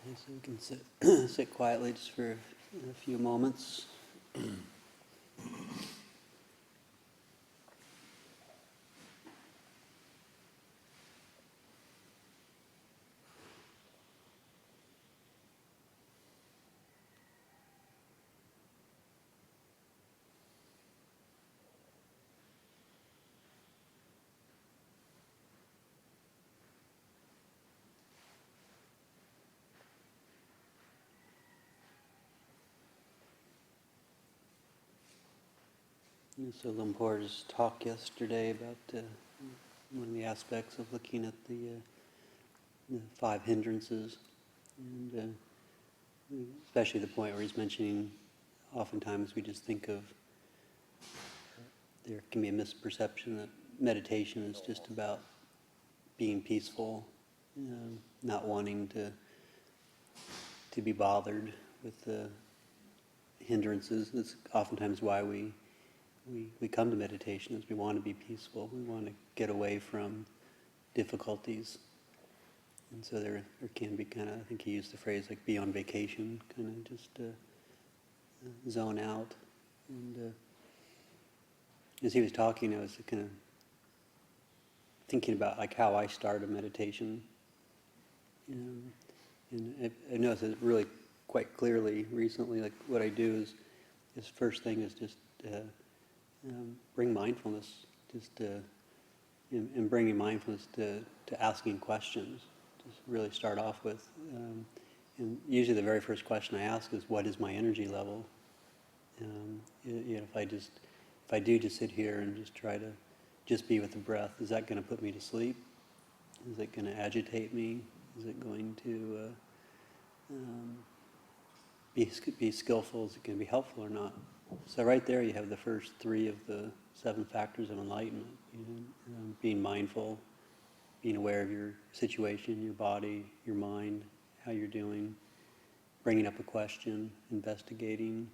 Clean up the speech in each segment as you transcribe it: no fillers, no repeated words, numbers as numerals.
Okay, so we can sit quietly just for a few moments. So Lampor's talk yesterday about one of the aspects of looking at the five hindrances, and especially the point where he's mentioning oftentimes we just think of there can be a misperception that meditation is just about being peaceful, not wanting to be bothered with the hindrances. That's oftentimes why we come to meditation, is we want to be peaceful. We want to get away from difficulties. And so there can be kind of, I think he used the phrase like be on vacation, kind of just zone out. And as he was talking, I was kind of thinking about like how I start a meditation. And I noticed it really quite clearly recently, like what I do is first thing is just bring mindfulness, and bringing mindfulness to asking questions. Just really start off with, and usually the very first question I ask is, what is my energy level? If I do just sit here and just try to just be with the breath, is that going to put me to sleep? Is it going to agitate me? Is it going to be skillful? Is it going to be helpful or not? So right there you have the first three of the 7 factors of enlightenment. Being mindful, being aware of your situation, your body, your mind, how you're doing, bringing up a question, investigating,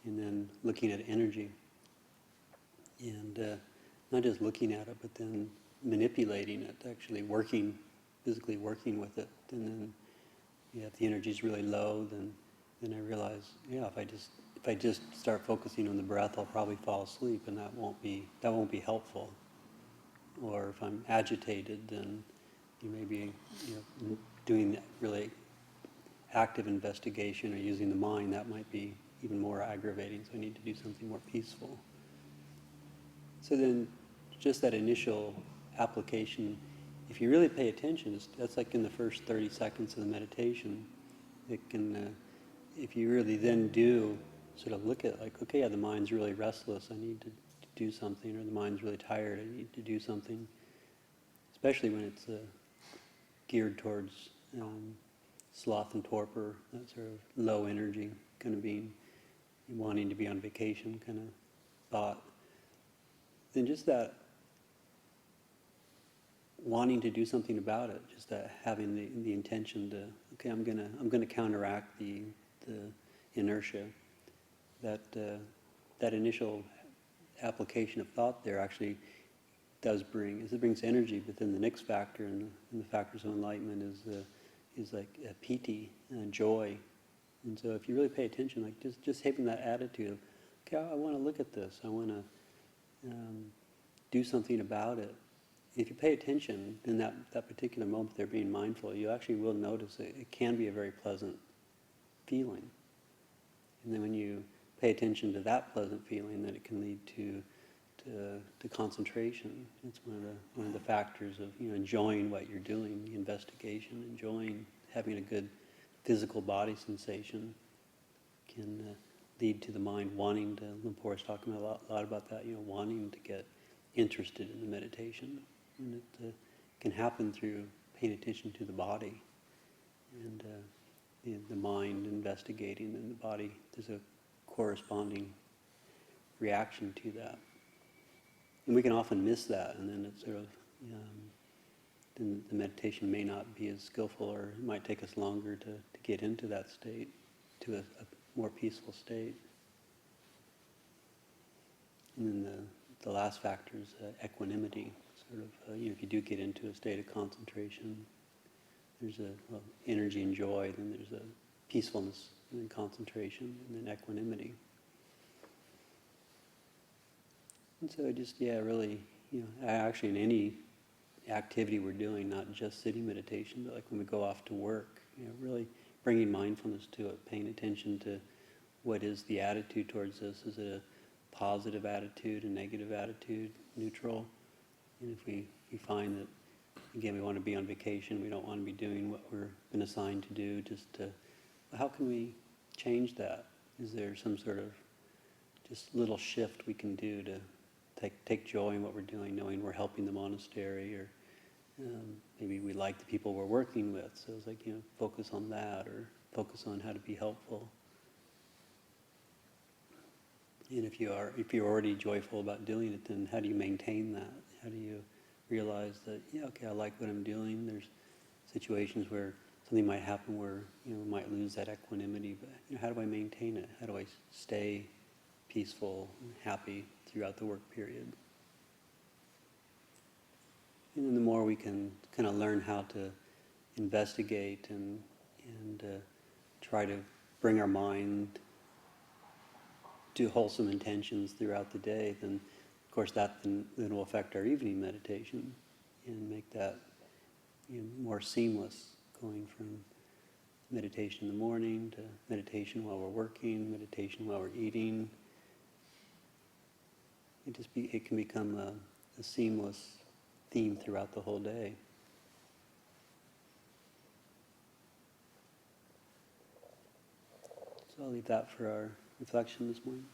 and then looking at energy. And not just looking at it, but then manipulating it, actually physically working with it. And then, if the energy is really low, then I realize, if I just start focusing on the breath, I'll probably fall asleep, and that won't be helpful. Or if I'm agitated, then you may be doing that really active investigation or using the mind. That might be even more aggravating. So I need to do something more peaceful. So then, just that initial application, if you really pay attention, that's like in the first 30 seconds of the meditation. It can, if you really then do sort of look at like, okay, the mind's really restless, I need to do something, or the mind's really tired, I need to do something, especially when it's geared towards sloth and torpor, that sort of low energy, kind of being, wanting to be on vacation kind of thought. Then just that wanting to do something about it, just that having the intention to, okay, I'm gonna counteract the inertia. That initial application of thought there actually brings energy. But then the next factor in the factors of enlightenment is like piti, joy. And so if you really pay attention, like just having that attitude of, okay, I want to look at this, I want to do something about it. If you pay attention in that particular moment there, being mindful, you actually will notice it can be a very pleasant feeling. And then when you pay attention to that pleasant feeling, then it can lead to concentration. It's one of the factors of enjoying what you're doing, the investigation, enjoying having a good physical body sensation can lead to the mind wanting to. Lampor's talking a lot about that, wanting to get interested in the meditation. And it can happen through paying attention to the body and the mind investigating, and the body, there's a corresponding reaction to that. And we can often miss that, and then it's sort of, then the meditation may not be as skillful, or it might take us longer to get into that state, to a more peaceful state. And then the last factor is equanimity. Sort of, if you do get into a state of concentration, there's a energy and joy, then there's a peacefulness, and then concentration, and then equanimity. And so just, really, actually in any activity we're doing, not just sitting meditation, but like when we go off to work, really bringing mindfulness to it, paying attention to what is the attitude towards this. Is it a positive attitude, a negative attitude, neutral? And if we find that, again, we want to be on vacation, we don't want to be doing what we're been assigned to do, how can we change that? Is there some sort of just little shift we can do to take joy in what we're doing, knowing we're helping the monastery, or maybe we like the people we're working with, so it's like, focus on that, or focus on how to be helpful. And if you're already joyful about doing it, then how do you maintain that? How do you realize that, I like what I'm doing? There's situations where something might happen where, we might lose that equanimity, but how do I maintain it? How do I stay peaceful and happy throughout the work period? And then the more we can kind of learn how to investigate and try to bring our mind to wholesome intentions throughout the day, then of course that then will affect our evening meditation and make that more seamless, going from meditation in the morning to meditation while we're working, meditation while we're eating. It can become a seamless theme throughout the whole day. So I'll leave that for our reflection this morning.